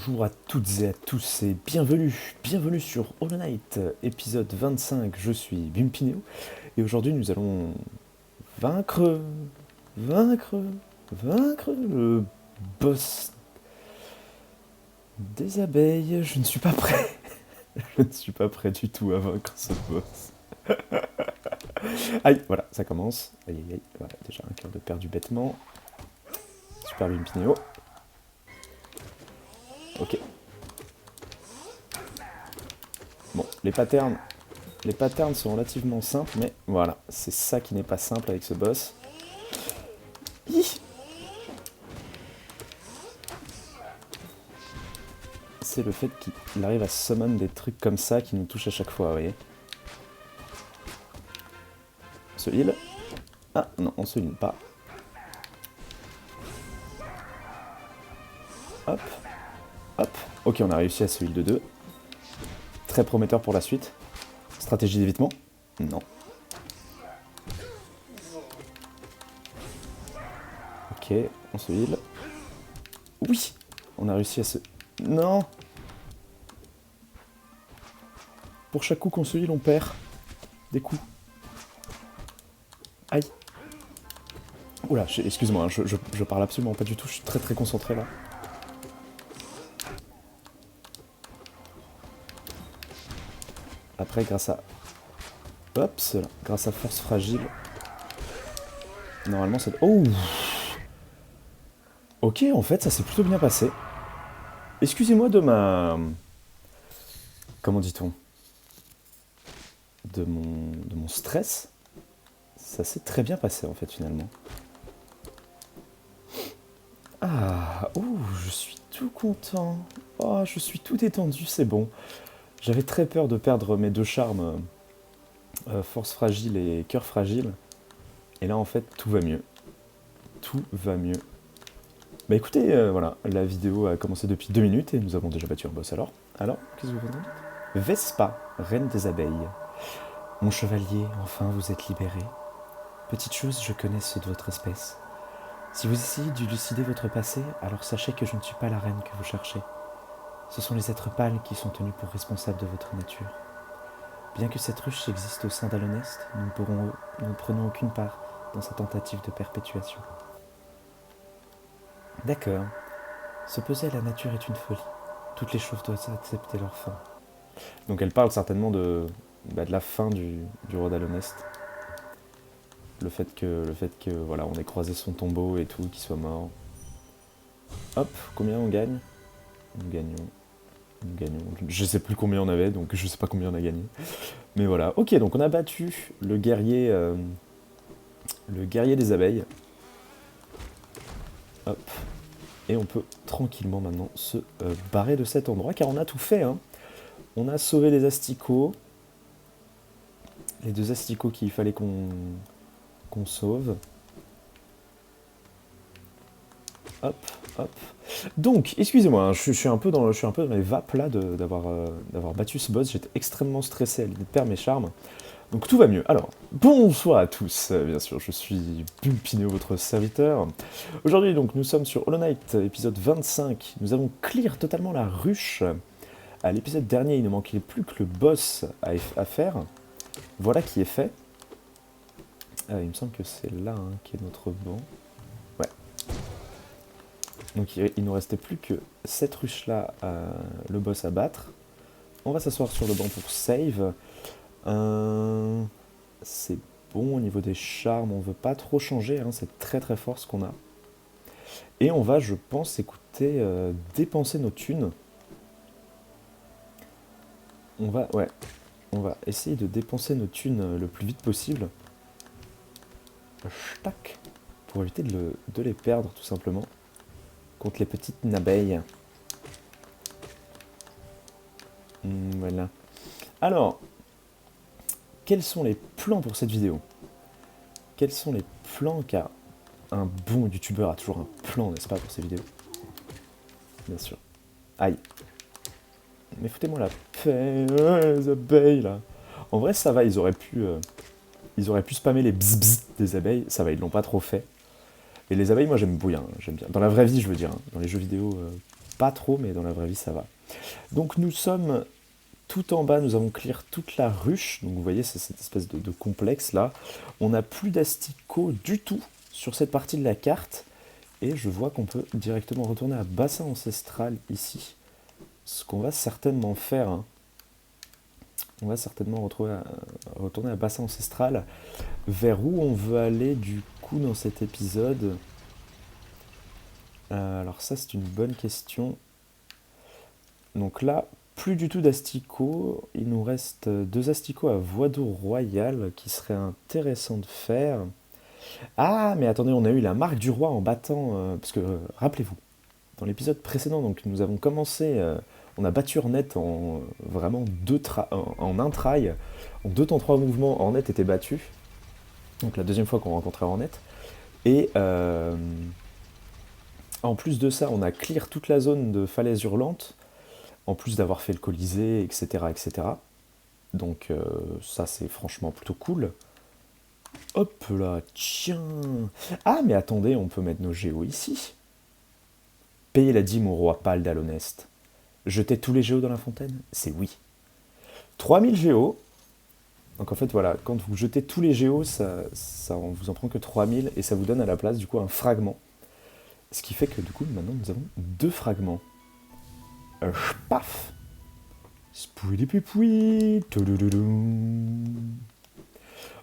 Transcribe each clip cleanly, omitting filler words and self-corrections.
Bonjour à toutes et à tous et bienvenue sur Hollow Knight, épisode 25, je suis Bimpineo et aujourd'hui nous allons vaincre, vaincre, vaincre le boss des abeilles. Je ne suis pas prêt, je ne suis pas prêt du tout à vaincre ce boss. Aïe, voilà, ça commence, aïe aïe aïe, voilà, déjà un cœur de perdu bêtement. Super Bimpineo. Ok. Bon, les patterns sont relativement simples, mais voilà, c'est ça qui n'est pas simple avec ce boss. Hi, c'est le fait qu'il arrive à summon des trucs comme ça qui nous touchent à chaque fois, vous voyez. On se heal. Ah non, on se heal pas. Hop, hop. Ok, on a réussi à se heal de 2. Très prometteur pour la suite. Stratégie d'évitement? Non. Ok, on se heal. Oui, on a réussi à se... Non. Pour chaque coup qu'on se heal, on perd des coups. Aïe. Oula, excuse-moi, hein, je parle absolument pas du tout, je suis très concentré là. Après, grâce à... Hop, grâce à force fragile... Normalement, c'est... Oh! Ok, en fait, ça s'est plutôt bien passé. Excusez-moi de ma... Comment dit-on? De mon stress. Ça s'est très bien passé, en fait, finalement. Ah, oh, je suis tout content. Oh, je suis tout détendu, c'est bon. J'avais très peur de perdre mes deux charmes, force fragile et cœur fragile. Et là, en fait, tout va mieux. Tout va mieux. Bah écoutez, voilà, la vidéo a commencé depuis 2 minutes et nous avons déjà battu un boss alors. Alors, qu'est-ce que vous entendez? Vespa, reine des abeilles. Mon chevalier, enfin vous êtes libéré. Petite chose, je connais ceux de votre espèce. Si vous essayez d'élucider votre passé, alors sachez que je ne suis pas la reine que vous cherchez. Ce sont les êtres pâles qui sont tenus pour responsables de votre nature. Bien que cette ruche existe au sein d'Alonest, nous ne prenons aucune part dans sa tentative de perpétuation. D'accord. S'opposer à la nature est une folie. Toutes les choses doivent accepter leur fin. Donc elle parle certainement de la fin du roi d'Alonest. Le fait que voilà, on ait croisé son tombeau et tout, qu'il soit mort. Hop, combien on gagne? Nous gagnons. Je sais plus combien on avait, donc je sais pas combien on a gagné. Mais voilà, ok, donc on a battu le guerrier des abeilles. Hop. Et on peut tranquillement maintenant se barrer de cet endroit, car on a tout fait, hein. On a sauvé les asticots. Les 2 asticots qu'il fallait qu'on sauve. Hop, hop. Donc, excusez-moi, hein, je suis un peu dans les vapes là d'avoir battu ce boss. J'étais extrêmement stressé à l'idée de perdre mes charmes. Donc tout va mieux. Alors, bonsoir à tous, bien sûr, je suis Bumpineo, votre serviteur. Aujourd'hui, donc, nous sommes sur Hollow Knight, épisode 25. Nous avons clear totalement la ruche. À l'épisode dernier, il ne manquait plus que le boss à faire. Voilà qui est fait. Il me semble que c'est là qui est notre banc. Ouais. Donc il nous restait plus que cette ruche-là, le boss à battre. On va s'asseoir sur le banc pour save. C'est bon au niveau des charmes, on veut pas trop changer, hein, c'est très fort ce qu'on a. Et on va, je pense, écouter, dépenser nos thunes. On va essayer de dépenser nos thunes le plus vite possible. Tac, pour éviter de les perdre tout simplement. Contre les petites abeilles. Voilà. Alors, quels sont les plans pour cette vidéo? Quels sont les plans? Car un bon youtubeur a toujours un plan, n'est-ce pas, pour ses vidéos? Bien sûr. Aïe. Mais foutez-moi la paix, les abeilles là. En vrai, ça va, ils auraient pu spammer les bzz bzz des abeilles, ça va, ils l'ont pas trop fait. Et les abeilles, moi j'aime bien, j'aime bien. Dans la vraie vie, je veux dire, hein. Dans les jeux vidéo, pas trop, mais dans la vraie vie, ça va. Donc nous sommes tout en bas, nous avons clear toute la ruche. Donc vous voyez, c'est cette espèce de complexe là. On n'a plus d'asticots du tout sur cette partie de la carte. Et je vois qu'on peut directement retourner à Bassin Ancestral ici. Ce qu'on va certainement faire. Hein. On va certainement retourner à Bassin Ancestral. Vers où on veut aller du coup dans cet épisode? Alors ça c'est une bonne question. Donc là, plus du tout d'asticots. Il nous reste 2 asticots à Voie d'eau royale qui serait intéressant de faire. Ah, mais attendez, on a eu la marque du roi en battant... parce que, rappelez-vous, dans l'épisode précédent, donc nous avons commencé... on a battu Hornet en vraiment en un try. En 2 temps 3 mouvements, Hornet était battu. Donc la deuxième fois qu'on rencontrait Hornet. Et en plus de ça, on a clear toute la zone de falaise hurlante. En plus d'avoir fait le Colisée, etc. etc. Donc ça, c'est franchement plutôt cool. Hop là, tiens. Ah, mais attendez, on peut mettre nos géos ici. Payer la dîme au roi pâle d'Alonest. Jeter tous les géos dans la fontaine? C'est oui. 3000 géos. Donc en fait, voilà, quand vous jetez tous les géos, ça on vous en prend que 3000 et ça vous donne à la place du coup un fragment. Ce qui fait que du coup, maintenant, nous avons 2 fragments. Paf. Spouidipipoui.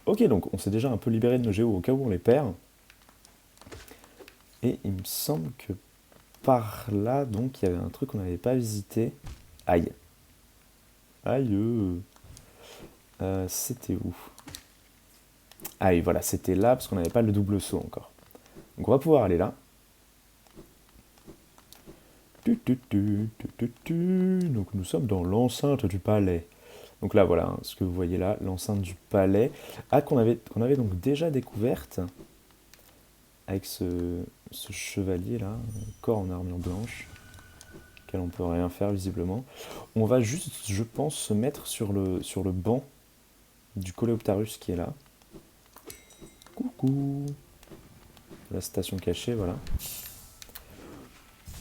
Ok, donc on s'est déjà un peu libéré de nos géos au cas où on les perd. Et il me semble que par là, donc, il y avait un truc qu'on n'avait pas visité. Aïe. Aïe. C'était où? Ah oui, voilà, c'était là, parce qu'on n'avait pas le double saut encore. Donc on va pouvoir aller là. Donc nous sommes dans l'enceinte du palais. Donc là, voilà, hein, ce que vous voyez là, l'enceinte du palais. Ah, qu'on avait donc déjà découverte avec ce chevalier là, corps en armure blanche, auquel on peut rien faire visiblement. On va juste, je pense, se mettre sur le banc du Coléoptarus qui est là. Coucou. La station cachée, voilà.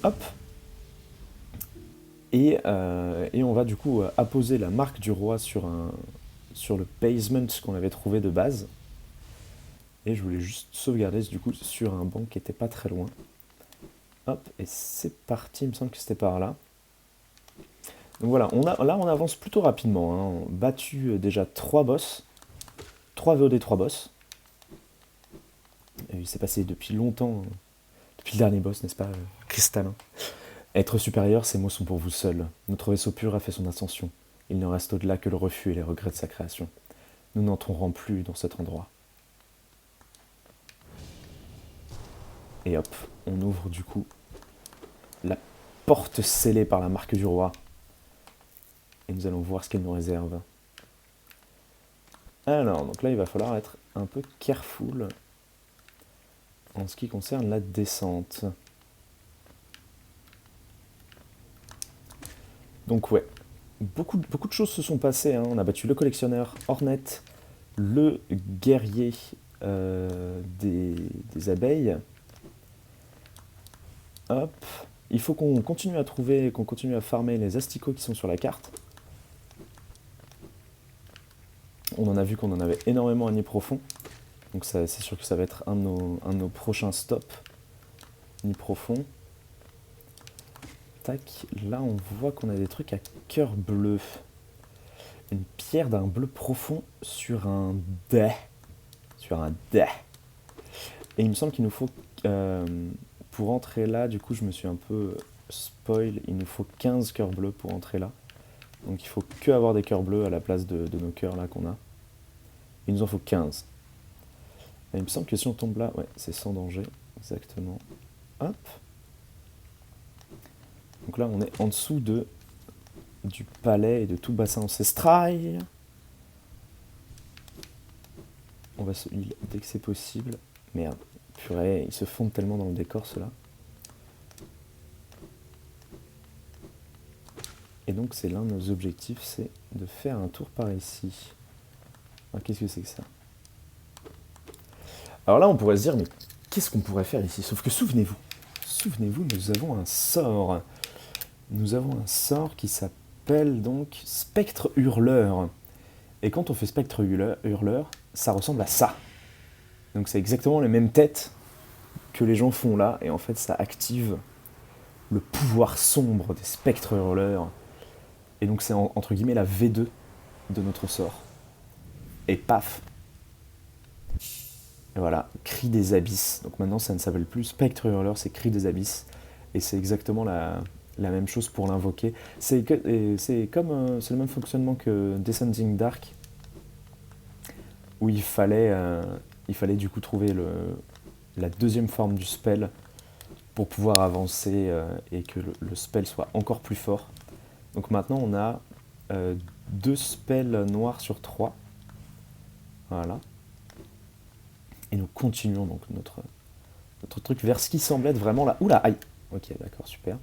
Hop. Et on va du coup apposer la marque du roi sur le basement qu'on avait trouvé de base. Et je voulais juste sauvegarder du coup sur un banc qui était pas très loin. Hop, et c'est parti, il me semble que c'était par là. Donc voilà, là on avance plutôt rapidement. Hein. On a battu déjà 3 boss. 3 VOD, 3 boss. Et il s'est passé depuis longtemps, depuis le dernier boss, n'est-ce pas, Cristallin? Être supérieur, ces mots sont pour vous seuls. Notre vaisseau pur a fait son ascension. Il ne reste au-delà que le refus et les regrets de sa création. Nous n'entrerons plus dans cet endroit. Et hop, on ouvre du coup la porte scellée par la marque du roi. Et nous allons voir ce qu'elle nous réserve. Alors, donc là, il va falloir être un peu careful en ce qui concerne la descente. Donc ouais, beaucoup de choses se sont passées. Hein. On a battu le collectionneur Hornet, le guerrier des abeilles. Hop. Il faut qu'on continue à trouver, qu'on continue à farmer les asticots qui sont sur la carte. On en a vu qu'on en avait énormément à Nid Profond. Donc c'est sûr que ça va être un de nos prochains stops. Nid Profond. Tac, là on voit qu'on a des trucs à cœur bleu. Une pierre d'un bleu profond sur un dé. Sur un dé. Et il me semble qu'il nous faut, pour entrer là, du coup je me suis un peu spoil, il nous faut 15 cœurs bleus pour entrer là. Donc il faut que avoir des cœurs bleus à la place de nos cœurs là qu'on a. Il nous en faut 15. Et il me semble que si on tombe là, ouais, c'est sans danger, exactement. Hop. Donc là, on est en dessous du palais et de tout bassin ancestral. On va se heal dès que c'est possible. Merde, purée, ils se fondent tellement dans le décor, ceux-là. Et donc, c'est l'un de nos objectifs, c'est de faire un tour par ici. Alors, qu'est-ce que c'est que ça? Alors là, on pourrait se dire, mais qu'est-ce qu'on pourrait faire ici? Sauf que souvenez-vous, nous avons un sort. nous avons un sort qui s'appelle donc Spectre Hurleur. Et quand on fait Spectre Hurleur, ça ressemble à ça. Donc c'est exactement les mêmes têtes que les gens font là, et en fait ça active le pouvoir sombre des Spectres Hurleurs. Et donc c'est entre guillemets la V2 de notre sort. Et paf. Et voilà, Cri des Abysses. Donc maintenant ça ne s'appelle plus Spectre Hurleur, c'est Cri des Abysses. Et c'est exactement la même chose pour l'invoquer. C'est le même fonctionnement que Descending Dark, où il fallait du coup trouver la deuxième forme du spell pour pouvoir avancer et que le spell soit encore plus fort. Donc maintenant on a 2 spells noirs sur 3. Voilà. Et nous continuons donc notre truc vers ce qui semble être vraiment la... Oula, aïe. Ok, d'accord, super.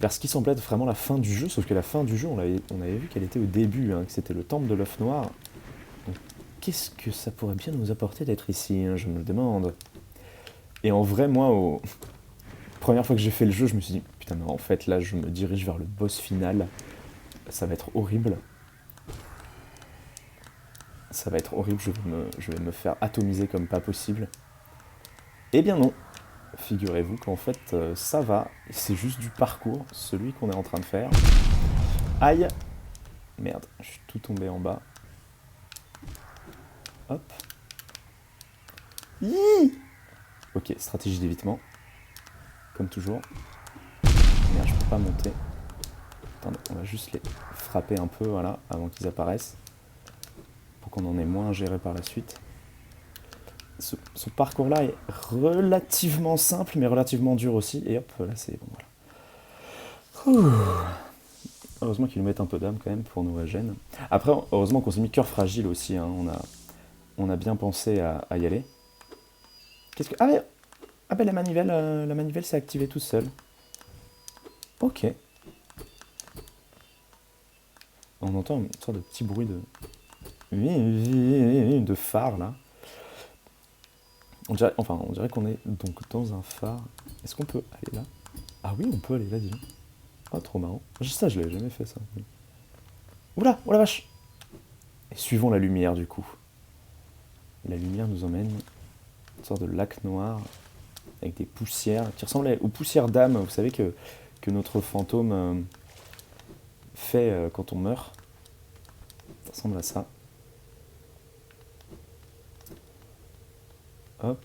Vers ce qui semble être vraiment la fin du jeu, sauf que la fin du jeu, on avait vu qu'elle était au début, hein, que c'était le temple de l'œuf noir. Donc qu'est-ce que ça pourrait bien nous apporter d'être ici, hein, je me le demande. Et en vrai, moi, première fois que j'ai fait le jeu, je me suis dit, putain, mais en fait, là, je me dirige vers le boss final. Ça va être horrible. Ça va être horrible, je vais me faire atomiser comme pas possible. Eh bien non, figurez-vous qu'en fait, ça va. C'est juste du parcours, celui qu'on est en train de faire. Aïe. Merde, je suis tout tombé en bas. Hop. Hi. Ok, stratégie d'évitement. Comme toujours. Merde, je peux pas monter. Attendez, on va juste les frapper un peu, voilà, avant qu'ils apparaissent. Pour qu'on en ait moins à gérer par la suite. Ce parcours-là est relativement simple, mais relativement dur aussi. Et hop, là c'est bon, voilà. Ouh. Heureusement qu'ils nous mettent un peu d'âme quand même pour nous régène. Après, heureusement qu'on s'est mis cœur fragile aussi, hein. On a bien pensé à y aller. Qu'est-ce que... Ah ben la manivelle s'est activée toute seule. Ok. On entend une sorte de petit bruit de phare là. On dirait qu'on est donc dans un phare. Est-ce qu'on peut aller là? Ah oui, on peut aller là, dis donc. Ah, trop marrant. Ça, je l'avais jamais fait, ça. Oula, oh la vache! Et suivons la lumière, du coup. La lumière nous emmène une sorte de lac noir avec des poussières qui ressemblent aux poussières d'âme, vous savez, que notre fantôme fait quand on meurt. Ça ressemble à ça. Hop.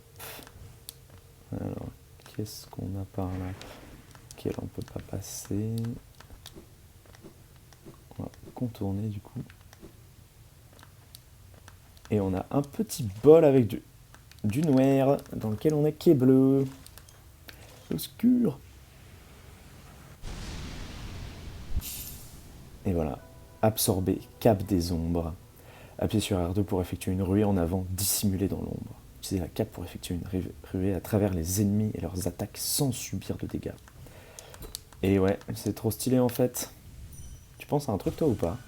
Alors, qu'est-ce qu'on a par là? Ok, là on peut pas passer. On va contourner du coup. Et on a un petit bol avec du noir dans lequel on a quai bleu. Obscur. Et voilà. Absorber, cap des ombres. Appuyez sur R2 pour effectuer une ruée en avant dissimulée dans l'ombre. Utilisez la cape pour effectuer une ruée à travers les ennemis et leurs attaques sans subir de dégâts. Et ouais, c'est trop stylé en fait. Tu penses à un truc toi ou pas?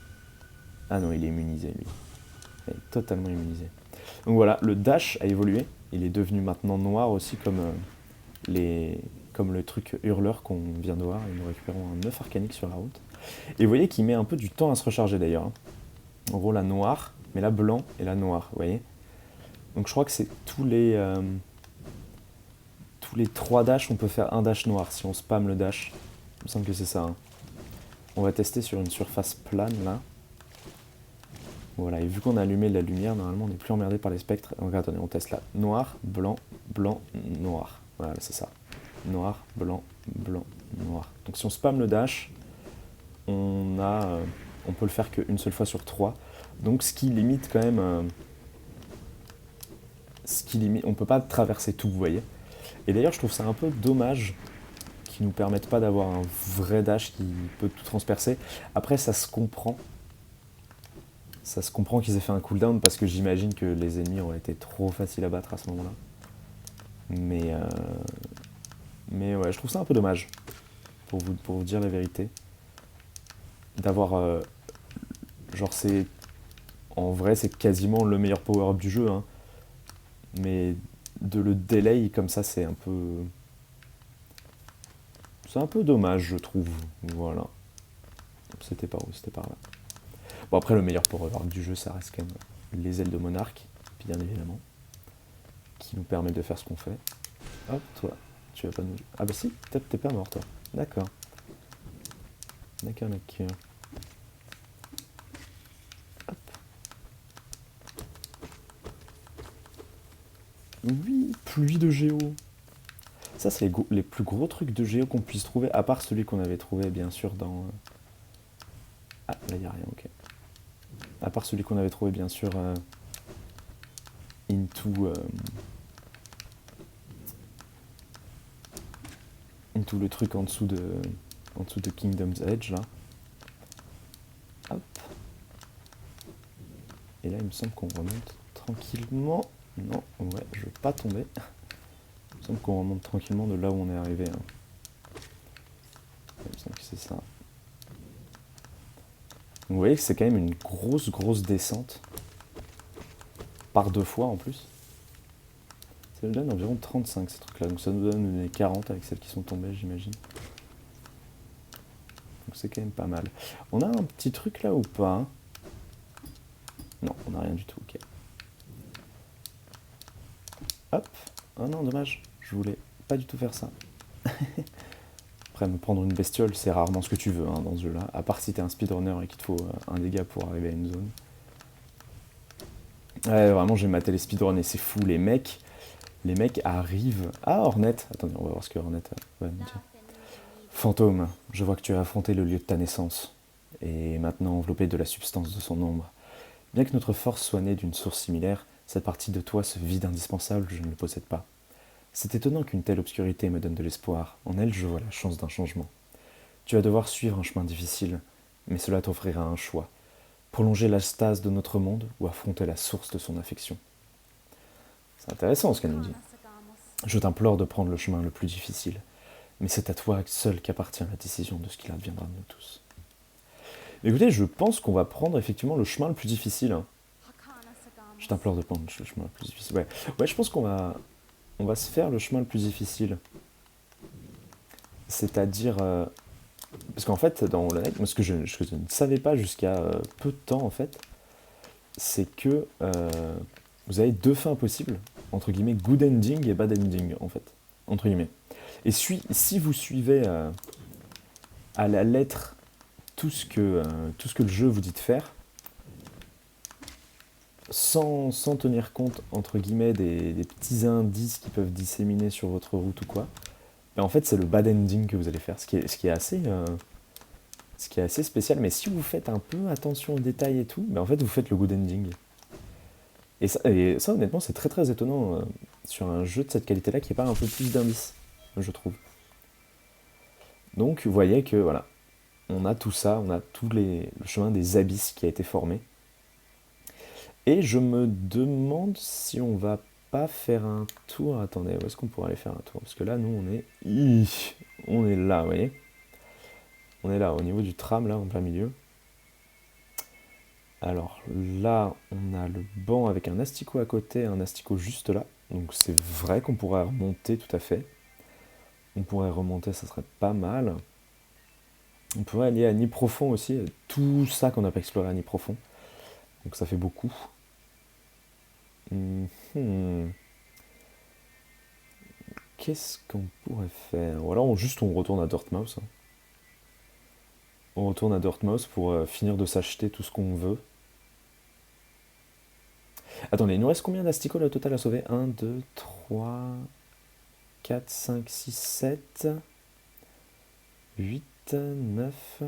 Ah non, il est immunisé lui. Il est totalement immunisé. Donc voilà, le dash a évolué. Il est devenu maintenant noir aussi comme le truc hurleur qu'on vient de voir. Et nous récupérons un œuf arcanique sur la route. Et vous voyez qu'il met un peu du temps à se recharger d'ailleurs. En gros, la noire, mais la blanc et la noire, vous voyez. Donc je crois que c'est tous les 3 dashs, on peut faire un dash noir si on spam le dash. Il me semble que c'est ça. Hein. On va tester sur une surface plane là. Voilà, et vu qu'on a allumé la lumière, normalement on n'est plus emmerdé par les spectres. Donc attendez, on teste là. Noir, blanc, blanc, noir. Voilà, c'est ça. Noir, blanc, blanc, noir. Donc si on spam le dash, on peut le faire qu'une seule fois sur 3. Donc ce qui limite quand même... on peut pas traverser tout, vous voyez. Et d'ailleurs, je trouve ça un peu dommage qu'ils nous permettent pas d'avoir un vrai dash qui peut tout transpercer. Après, ça se comprend. Ça se comprend qu'ils aient fait un cooldown parce que j'imagine que les ennemis auraient été trop faciles à battre à ce moment-là. Mais ouais, je trouve ça un peu dommage, pour vous dire la vérité. D'avoir... genre, en vrai, c'est quasiment le meilleur power-up du jeu, hein. Mais de le delay comme ça, c'est un peu... C'est un peu dommage, je trouve. Voilà. C'était par où? C'était par là. Bon, après, le meilleur power arc du jeu, ça reste quand même les ailes de monarque, bien évidemment, qui nous permettent de faire ce qu'on fait. Hop, toi, tu vas pas nous... Ah bah si, t'es pas mort, toi. D'accord. D'accord, d'accord. Oui, pluie de géo. Ça, c'est les plus gros trucs de géo qu'on puisse trouver, à part celui qu'on avait trouvé, bien sûr, dans... Ah, là, il n'y a rien, ok. À part celui qu'on avait trouvé, bien sûr, into... into le truc en dessous de Kingdom's Edge, là. Hop. Et là, il me semble qu'on remonte tranquillement. Non, ouais, je veux pas tomber. Il me semble qu'on remonte tranquillement de là où on est arrivé. Hein. Il me semble que c'est ça. Vous voyez que c'est quand même une grosse descente. Par 2 fois en plus. Ça nous donne environ 35 ces trucs là. Donc ça nous donne les 40 avec celles qui sont tombées, j'imagine. Donc c'est quand même pas mal. On a un petit truc là ou pas hein? Non, on n'a rien du tout, ok. Hop. Oh non, dommage. Je voulais pas du tout faire ça. Après, me prendre une bestiole, c'est rarement ce que tu veux hein, dans ce jeu-là. À part si t'es un speedrunner et qu'il te faut un dégât pour arriver à une zone. Ouais, vraiment, j'ai maté les speedruns et c'est fou. Les mecs arrivent... Ah, Hornet. Attendez, on va voir ce que Hornet va nous dire. Fantôme, je vois que tu as affronté le lieu de ta naissance, et maintenant enveloppé de la substance de son ombre. Bien que notre force soit née d'une source similaire, cette partie de toi, ce vide indispensable, je ne le possède pas. C'est étonnant qu'une telle obscurité me donne de l'espoir. En elle, je vois la chance d'un changement. Tu vas devoir suivre un chemin difficile, mais cela t'offrira un choix. Prolonger la stase de notre monde ou affronter la source de son affection. C'est intéressant ce qu'elle nous dit. Je t'implore de prendre le chemin le plus difficile, mais c'est à toi seul qu'appartient la décision de ce qu'il adviendra de nous tous. Écoutez, je pense qu'on va prendre effectivement le chemin le plus difficile. Hein. Je t'implore de prendre le chemin le plus difficile. Ouais je pense on va se faire le chemin le plus difficile. C'est-à-dire... parce qu'en fait, dans la moi, ce que je ne savais pas jusqu'à peu de temps, en fait, c'est que vous avez 2 fins possibles, entre guillemets, good ending et bad ending, en fait, entre guillemets. Et si vous suivez à la lettre tout ce que le jeu vous dit de faire, sans tenir compte, entre guillemets, des petits indices qui peuvent disséminer sur votre route ou quoi, ben en fait, c'est le bad ending que vous allez faire, ce qui est assez spécial. Mais si vous faites un peu attention aux détails et tout, ben en fait, vous faites le good ending. Et ça honnêtement, c'est très étonnant sur un jeu de cette qualité-là qui n'est pas un peu plus d'indices, je trouve. Donc, vous voyez que, voilà, on a tout ça, on a le chemin des abysses qui a été formé. Et je me demande si on va pas faire un tour. Attendez, où est-ce qu'on pourrait aller faire un tour? Parce que là, nous, on est là, vous voyez? On est là, au niveau du tram, là, en plein milieu. Alors là, on a le banc avec un asticot à côté, un asticot juste là. Donc c'est vrai qu'on pourrait remonter tout à fait. On pourrait remonter, ça serait pas mal. On pourrait aller à Nid Profond aussi, tout ça qu'on n'a pas exploré à Nid Profond. Donc ça fait beaucoup. Qu'est-ce qu'on pourrait faire? Ou alors juste on retourne à Dortmouth. Hein. On retourne à Dortmouth pour finir de s'acheter tout ce qu'on veut. Attendez, il nous reste combien d'asticots au total à sauver? 1, 2, 3, 4, 5, 6, 7, 8, 9.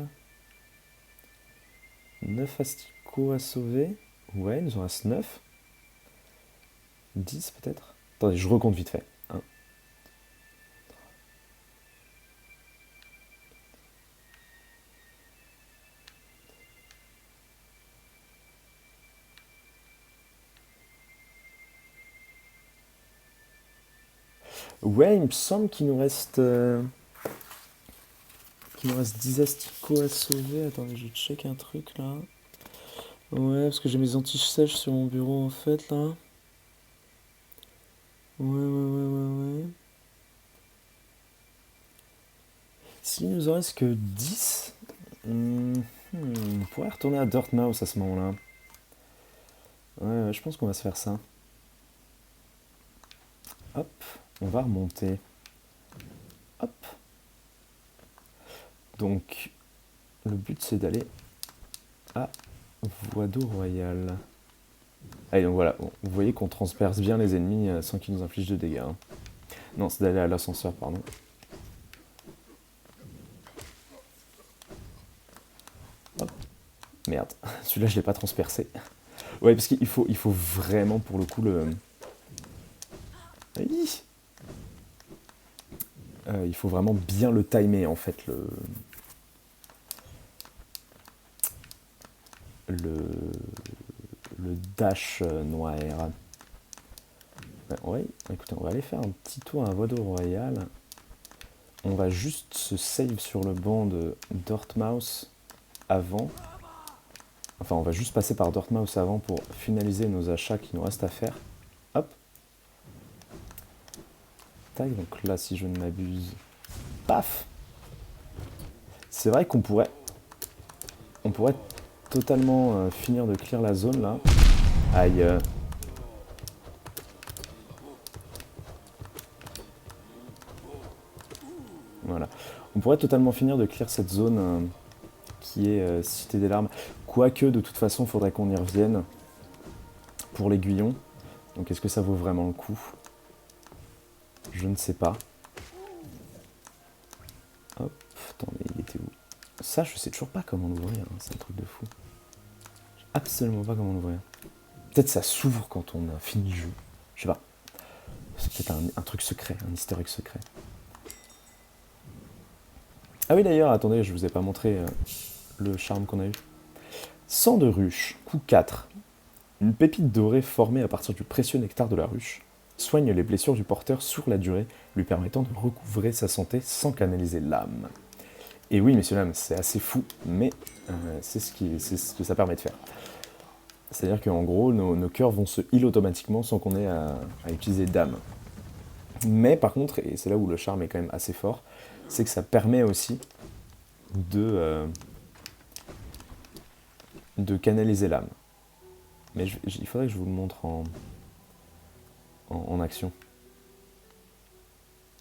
9 asticots à sauver. Ouais, il nous en reste 9. 10 peut-être. Attendez, je recompte vite fait. 1. Ouais, il me semble qu'il nous reste... qu'il nous reste 10 asticots à sauver. Attendez, je check un truc là. Ouais, parce que j'ai mes anti-sèches sur mon bureau en fait là. Ouais. S'il nous en reste que 10, on pourrait retourner à Dirtmouth à ce moment-là. Ouais, je pense qu'on va se faire ça. Hop, on va remonter. Hop. Donc, le but c'est d'aller à Voie d'eau royale. Allez, donc voilà, bon, vous voyez qu'on transperce bien les ennemis sans qu'ils nous infligent de dégâts. Hein. Non, c'est d'aller à l'ascenseur, pardon. Hop. Merde, celui-là je l'ai pas transpercé. Ouais, parce qu'il faut vraiment pour le coup le... il faut vraiment bien le timer en fait, le dash noir. Ouais, écoutez, on va aller faire un petit tour à Voie d'eau royale. On va juste se save sur le banc de Dirtmouth avant. Enfin, on va juste passer par Dirtmouth avant pour finaliser nos achats qui nous restent à faire. Hop. Tac, donc là, si je ne m'abuse... Paf. C'est vrai qu'on pourrait... On pourrait totalement finir de clear la zone, là. Aïe. Voilà. On pourrait totalement finir de clear cette zone qui est Cité des Larmes. Quoique, de toute façon, il faudrait qu'on y revienne pour l'aiguillon. Donc, est-ce que ça vaut vraiment le coup? Je ne sais pas. Hop, attendez, il était où? Ça, je sais toujours pas comment l'ouvrir, hein, c'est un truc de fou. Je sais absolument pas comment l'ouvrir. Peut-être ça s'ouvre quand on a fini le jeu. Je sais pas. C'est peut-être un truc secret, un easter egg secret. Ah oui, d'ailleurs, attendez, je vous ai pas montré le charme qu'on a eu. Sang de ruche, coup 4. Une pépite dorée formée à partir du précieux nectar de la ruche soigne les blessures du porteur sur la durée, lui permettant de recouvrer sa santé sans canaliser l'âme. Et oui, messieurs dames, c'est assez fou, mais c'est ce que ça permet de faire. C'est-à-dire qu'en gros, nos cœurs vont se heal automatiquement sans qu'on ait à utiliser d'âme. Mais par contre, et c'est là où le charme est quand même assez fort, c'est que ça permet aussi de canaliser l'âme. Mais il faudrait que je vous le montre en action.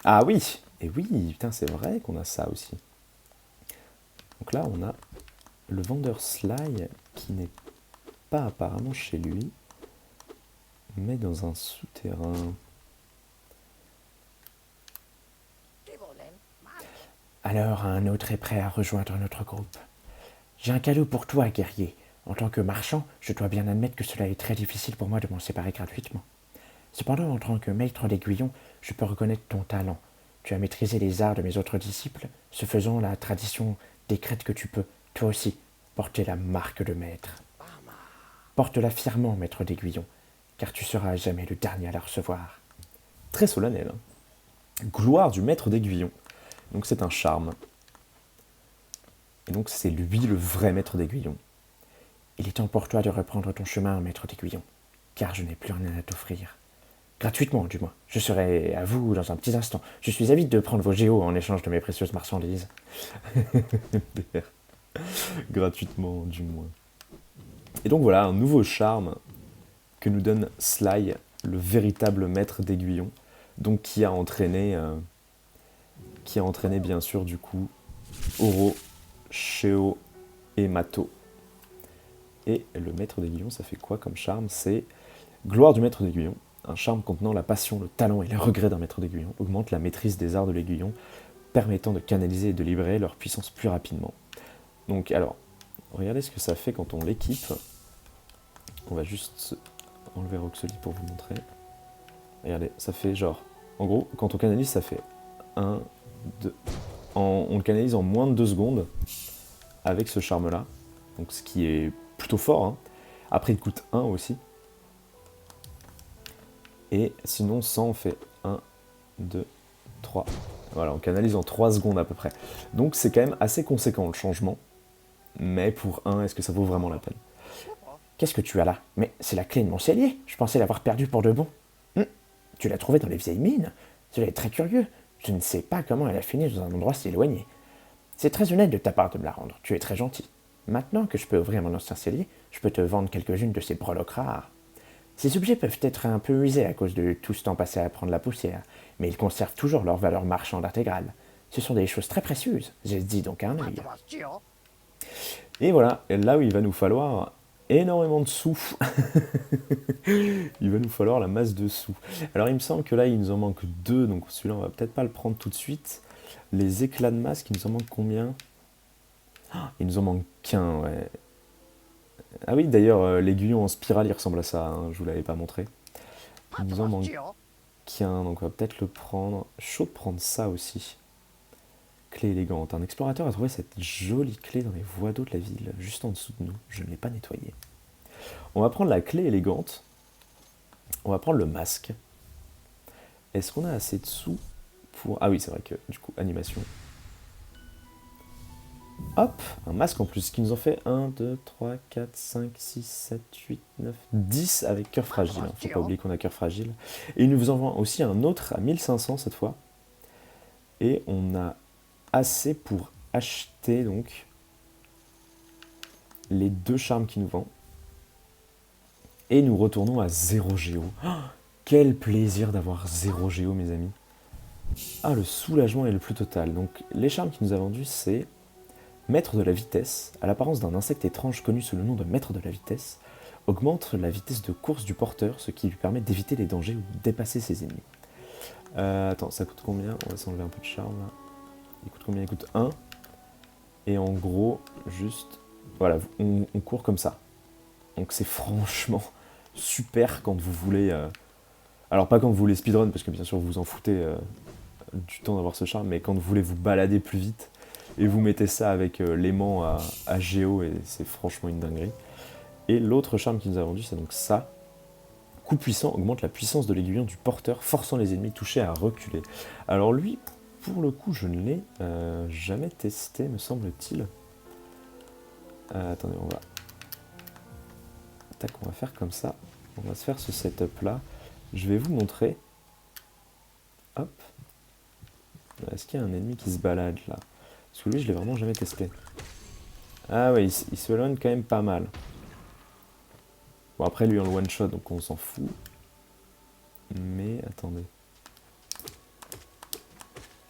Ah oui! Et oui, putain, c'est vrai qu'on a ça aussi. Donc là, on a le vendeur Sly qui n'est pas apparemment chez lui, mais dans un souterrain. Alors, un autre est prêt à rejoindre notre groupe. J'ai un cadeau pour toi, guerrier. En tant que marchand, je dois bien admettre que cela est très difficile pour moi de m'en séparer gratuitement. Cependant, en tant que maître d'aiguillon, je peux reconnaître ton talent. Tu as maîtrisé les arts de mes autres disciples. Ce faisant, la tradition décrète que tu peux, toi aussi, porter la marque de maître. Porte-la fièrement, maître d'aiguillon, car tu seras à jamais le dernier à la recevoir. Très solennel. Gloire du maître d'aiguillon. Donc c'est un charme. Et donc c'est lui le vrai maître d'aiguillon. Il est temps pour toi de reprendre ton chemin, maître d'aiguillon, car je n'ai plus rien à t'offrir. Gratuitement, du moins. Je serai à vous dans un petit instant. Je suis avide de prendre vos géos en échange de mes précieuses marchandises. Gratuitement, du moins. Et donc voilà, un nouveau charme que nous donne Sly, le véritable maître d'aiguillon, donc qui a entraîné bien sûr du coup Oro, Sheo et Mato. Et le maître d'aiguillon, ça fait quoi comme charme? C'est gloire du maître d'aiguillon. Un charme contenant la passion, le talent et les regrets d'un maître d'aiguillon augmente la maîtrise des arts de l'aiguillon, permettant de canaliser et de libérer leur puissance plus rapidement. Donc alors, regardez ce que ça fait quand on l'équipe. On va juste enlever Roxoli pour vous montrer. Regardez, ça fait genre... En gros, quand on canalise, ça fait 1, 2... On le canalise en moins de 2 secondes avec ce charme-là. Donc ce qui est plutôt fort. Hein. Après, il coûte 1 aussi. Et sinon, 100, on fait 1, 2, 3. Voilà, on canalise en 3 secondes à peu près. Donc c'est quand même assez conséquent le changement. Mais pour 1, est-ce que ça vaut vraiment la peine? Qu'est-ce que tu as là? Mais c'est la clé de mon cellier. Je pensais l'avoir perdue pour de bon. Tu l'as trouvée dans les vieilles mines? Cela est très curieux. Je ne sais pas comment elle a fini dans un endroit si éloigné. C'est très honnête de ta part de me la rendre, tu es très gentil. Maintenant que je peux ouvrir mon ancien cellier, je peux te vendre quelques-unes de ces breloques rares. Ces objets peuvent être un peu usés à cause de tout ce temps passé à prendre la poussière, mais ils conservent toujours leur valeur marchande intégrale. Ce sont des choses très précieuses, j'ai dit donc à un œil. Et voilà, et là où il va nous falloir énormément de sous. Il va nous falloir la masse de sous. Alors il me semble que là il nous en manque deux, donc celui-là on va peut-être pas le prendre tout de suite. Les éclats de masque, il nous en manque combien? Il nous en manque qu'un, ouais. Ah oui, d'ailleurs, l'aiguillon en spirale, il ressemble à ça, hein, je vous l'avais pas montré. Il nous en manque qu'un, donc on va peut-être le prendre. Chaud de prendre ça aussi. Clé élégante. Un explorateur a trouvé cette jolie clé dans les voies d'eau de la ville, juste en dessous de nous. Je ne l'ai pas nettoyée. On va prendre la clé élégante. On va prendre le masque. Est-ce qu'on a assez de sous pour... Ah oui, c'est vrai que, du coup, animation. Hop, un masque en plus, ce qui nous en fait 1, 2, 3, 4, 5, 6, 7, 8, 9, 10 avec cœur fragile. Hein. Faut pas oublier qu'on a cœur fragile. Et il nous envoie aussi un autre à 1500 cette fois. Et on a assez pour acheter donc les deux charmes qu'il nous vend. Et nous retournons à 0 géo. Oh, quel plaisir d'avoir 0 géo, mes amis. Ah, le soulagement est le plus total. Donc les charmes qu'il nous a vendus, c'est... Maître de la vitesse, à l'apparence d'un insecte étrange connu sous le nom de maître de la vitesse, augmente la vitesse de course du porteur, ce qui lui permet d'éviter les dangers ou de dépasser ses ennemis. Attends, ça coûte combien? On va s'enlever un peu de charme là. Il coûte combien? Il coûte 1. Et en gros, juste... Voilà, on court comme ça. Donc c'est franchement super quand vous voulez... Alors pas quand vous voulez speedrun, parce que bien sûr vous vous en foutez du temps d'avoir ce charme, mais quand vous voulez vous balader plus vite, et vous mettez ça avec l'aimant à Géo, et c'est franchement une dinguerie. Et l'autre charme qu'il nous a vendu, c'est donc ça. Coup puissant augmente la puissance de l'aiguillon du porteur, forçant les ennemis touchés à reculer. Alors lui, pour le coup, je ne l'ai jamais testé, me semble-t-il. Attendez, on va... Tac, on va faire comme ça. On va se faire ce setup-là. Je vais vous montrer. Hop. Est-ce qu'il y a un ennemi qui se balade là? Parce que lui, je l'ai vraiment jamais testé. Ah ouais, il se éloigne quand même pas mal. Bon, après, lui, on le one-shot, donc on s'en fout. Mais, attendez.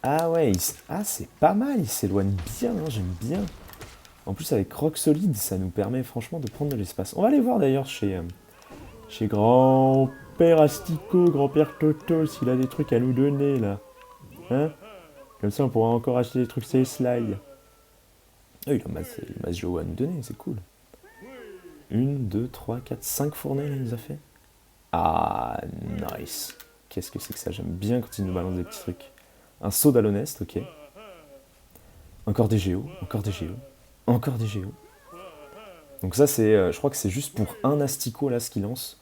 Ah ouais, ah, c'est pas mal, il s'éloigne bien, hein, j'aime bien. En plus, avec Rock Solide, ça nous permet franchement de prendre de l'espace. On va aller voir d'ailleurs chez Grand-Père Astico, Grand-Père Toto, s'il a des trucs à nous donner, là. Hein? Comme ça, on pourra encore acheter des trucs sur les slides. Ah, il a masse Géo à nous donner, c'est cool. 1, 2, 3, 4, 5 fournées, là, il nous a fait. Ah, nice. Qu'est-ce que c'est que ça? J'aime bien quand il nous balance des petits trucs. Un saut d'Alonest, ok. Encore des géos, encore des géos, encore des géos. Donc ça, c'est, je crois que c'est juste pour un asticot, là, ce qu'il lance.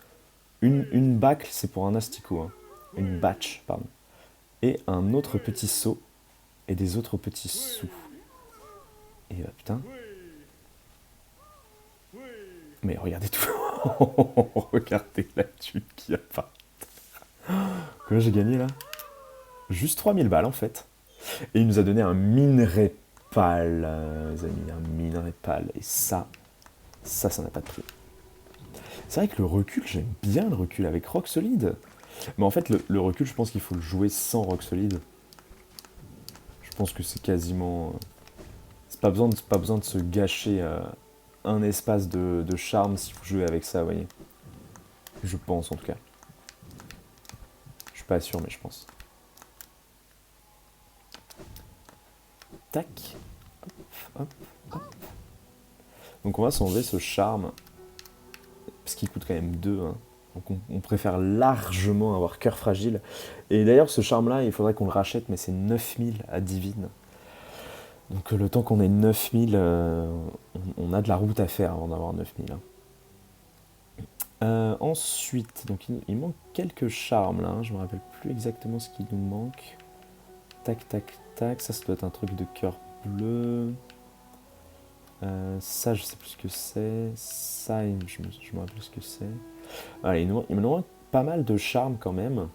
Une bâcle, c'est pour un asticot. Hein. Une batch, pardon. Et un autre petit saut. Et des autres petits sous. Et putain. Mais regardez tout. Regardez la thune qu'il y a pas. Combien j'ai gagné là? Juste 3000 balles en fait. Et il nous a donné un minerai pâle, les amis. Un minerai pâle. Et ça n'a pas de prix. C'est vrai que le recul, j'aime bien le recul avec Rock Solide. Mais en fait, le recul, je pense qu'il faut le jouer sans Rock Solide. Je pense que c'est quasiment... C'est pas besoin de se gâcher un espace de charme si vous jouez avec ça, vous voyez. Je pense en tout cas. Je suis pas sûr, mais je pense. Tac. Hop, hop, hop. Donc on va s'enlever ce charme. Parce qu'il coûte quand même 2. Hein. Donc on préfère largement avoir cœur fragile. Et d'ailleurs ce charme-là, il faudrait qu'on le rachète, mais c'est 9000 à Divine. Donc le temps qu'on ait 9000, on a de la route à faire avant d'avoir 9000. Hein. Ensuite, donc il manque quelques charmes là, hein. Je me rappelle plus exactement ce qu'il nous manque. Tac, tac, tac, ça doit être un truc de cœur bleu. Ça, je sais plus ce que c'est. Ça, je me rappelle ce que c'est. Allez, il me manque pas mal de charmes quand même.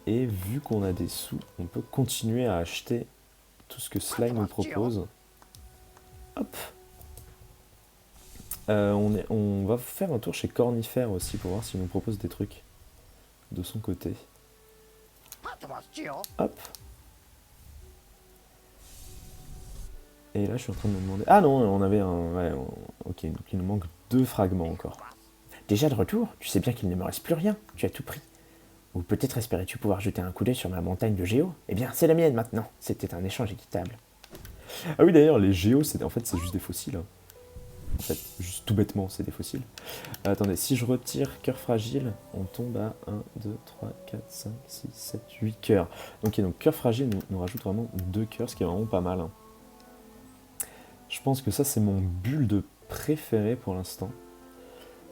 Et vu qu'on a des sous, on peut continuer à acheter tout ce que Sly nous propose. Hop. On va faire un tour chez Cornifère aussi pour voir s'il nous propose des trucs de son côté. Hop. Et là, je suis en train de me demander... Ah non, on avait un... Ouais, ok, donc il nous manque 2 fragments encore. Déjà de retour, tu sais bien qu'il ne me reste plus rien, tu as tout pris. Ou peut-être espérais-tu pouvoir jeter un coup d'œil sur ma montagne de géo? Eh bien, c'est la mienne maintenant, c'était un échange équitable. Ah oui, d'ailleurs, les géos, en fait, c'est juste des fossiles. Hein. En fait, juste tout bêtement, c'est des fossiles. Attendez, si je retire cœur fragile, on tombe à 1, 2, 3, 4, 5, 6, 7, 8 cœurs. Ok, donc cœur fragile nous rajoute vraiment 2 cœurs, ce qui est vraiment pas mal. Hein. Je pense que ça, c'est mon build préféré pour l'instant.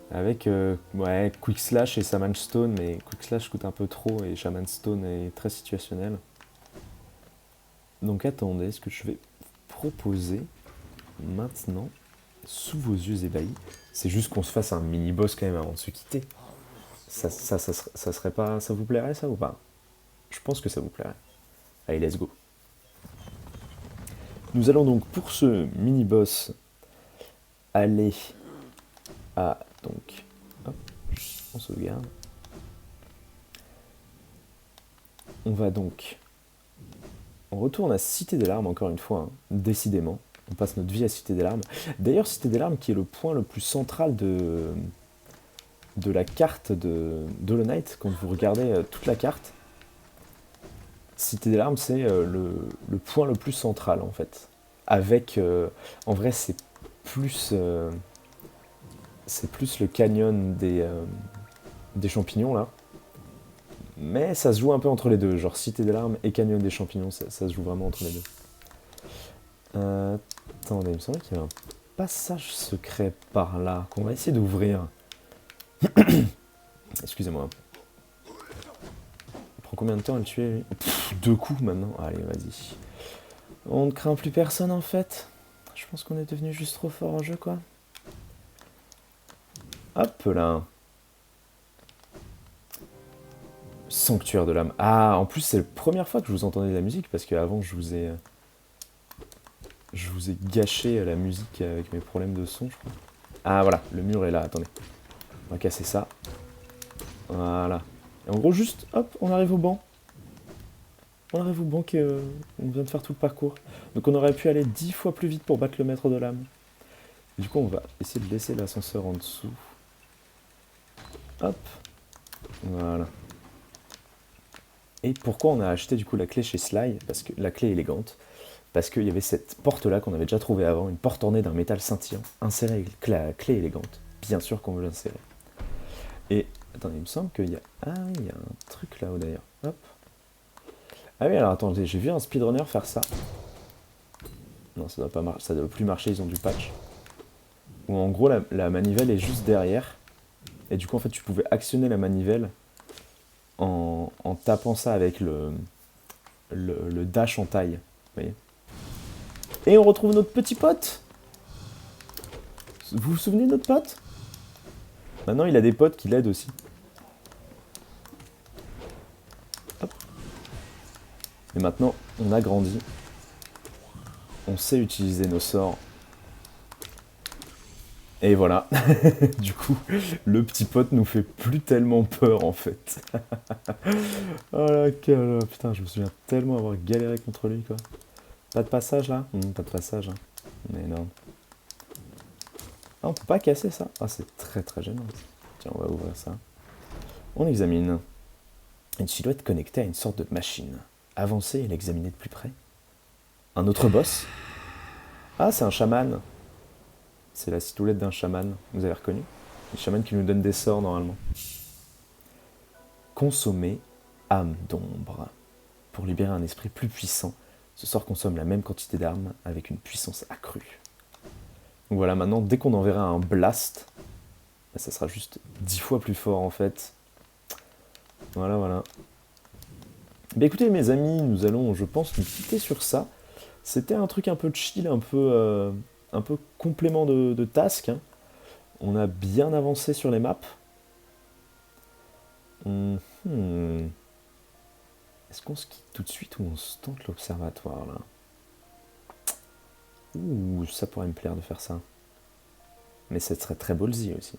Avec ouais, Quick Slash et Shaman Stone, mais Quick Slash coûte un peu trop et Shaman Stone est très situationnel. Donc attendez, ce que je vais proposer maintenant, sous vos yeux ébahis, c'est juste qu'on se fasse un mini-boss quand même avant de se quitter. Ça serait pas... Ça vous plairait ça ou pas? Je pense que ça vous plairait. Allez, let's go. Nous allons donc pour ce mini-boss aller à... Donc, hop, on sauvegarde. On va donc... On retourne à Cité des Larmes encore une fois, hein, décidément. On passe notre vie à Cité des Larmes. D'ailleurs, Cité des Larmes qui est le point le plus central de la carte de Hollow Knight. Quand vous regardez toute la carte, Cité des Larmes, c'est le point le plus central en fait. Avec... en vrai, c'est plus le canyon des champignons là. Mais ça se joue un peu entre les deux. Genre Cité des Larmes et Canyon des champignons, ça se joue vraiment entre les deux. Attendez, il me semblait qu'il y avait un passage secret par là qu'on va essayer d'ouvrir. Excusez-moi. Il prend combien de temps à le tuer lui? 2 coups maintenant. Allez, vas-y. On ne craint plus personne en fait. Je pense qu'on est devenu juste trop fort en jeu quoi. Hop là. Sanctuaire de l'âme. Ah, en plus c'est la première fois que je vous entendais de la musique parce qu'avant je vous ai gâché la musique avec mes problèmes de son, je crois. Ah voilà, le mur est là, attendez. On va casser ça. Voilà. Et en gros juste, hop, on arrive au banc. On arrive au banc on vient de faire tout le parcours. Donc on aurait pu aller 10 fois plus vite pour battre le maître de l'âme. Du coup on va essayer de laisser l'ascenseur en dessous. Hop. Voilà. Et pourquoi on a acheté du coup la clé chez Sly? Parce que la clé élégante. Parce qu'il y avait cette porte-là qu'on avait déjà trouvée avant, une porte ornée d'un métal scintillant, insérée avec la clé élégante. Bien sûr qu'on veut l'insérer. Et, attendez, il me semble qu'il y a... Ah oui, il y a un truc là-haut d'ailleurs. Hop. Ah oui, alors attendez, j'ai vu un speedrunner faire ça. Non, ça doit pas marcher, ça doit plus marcher, ils ont du patch. Où en gros, la manivelle est juste derrière. Et du coup, en fait, tu pouvais actionner la manivelle en tapant ça avec le dash en taille. Vous voyez? Et on retrouve notre petit pote. Vous vous souvenez de notre pote? Maintenant, il a des potes qui l'aident aussi. Hop. Et maintenant, on a grandi. On sait utiliser nos sorts. Et voilà. Du coup, le petit pote nous fait plus tellement peur en fait. Oh là, putain, je me souviens tellement avoir galéré contre lui quoi. Pas de passage là? Pas de passage. Hein. Mais non. Ah, on peut pas casser ça? Ah, c'est très très gênant. Tiens, on va ouvrir ça. On examine. Une silhouette connectée à une sorte de machine. Avancer et l'examiner de plus près. Un autre boss? Ah, c'est un chaman. C'est la silhouette d'un chaman. Vous avez reconnu? Le chaman qui nous donne des sorts normalement. Consommer âme d'ombre. Pour libérer un esprit plus puissant, ce sort consomme la même quantité d'armes avec une puissance accrue. Donc voilà, maintenant, dès qu'on enverra un blast, ça sera juste 10 fois plus fort en fait. Voilà, voilà. Bah écoutez mes amis, nous allons, je pense, nous quitter sur ça. C'était un truc un peu chill, un peu complément de task. Hein. On a bien avancé sur les maps. Est-ce qu'on se quitte tout de suite ou on se tente l'observatoire là? Ouh, ça pourrait me plaire de faire ça. Mais ça serait très ballsy aussi.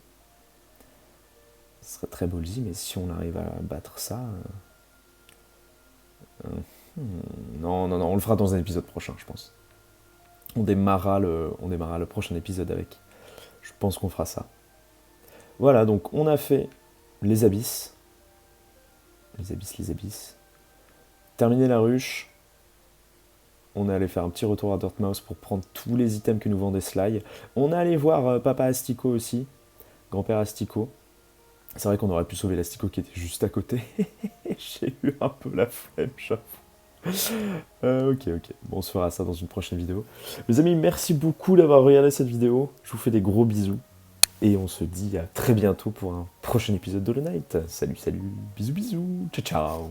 Ce serait très ballsy, mais si on arrive à battre ça... Non, non, non, on le fera dans un épisode prochain, je pense. On démarrera le prochain épisode avec. Je pense qu'on fera ça. Voilà, donc on a fait les abysses. Les abysses. Terminé la ruche. On est allé faire un petit retour à Dirtmouth pour prendre tous les items que nous vendait Sly. On est allé voir Papa Astico aussi. Grand-père Astico. C'est vrai qu'on aurait pu sauver l'Astico qui était juste à côté. J'ai eu un peu la flemme, j'avoue. Ok. Bon, on se fera ça dans une prochaine vidéo. Les amis, merci beaucoup d'avoir regardé cette vidéo. Je vous fais des gros bisous. Et on se dit à très bientôt pour un prochain épisode d'Hollow Knight. Salut, bisous. Ciao.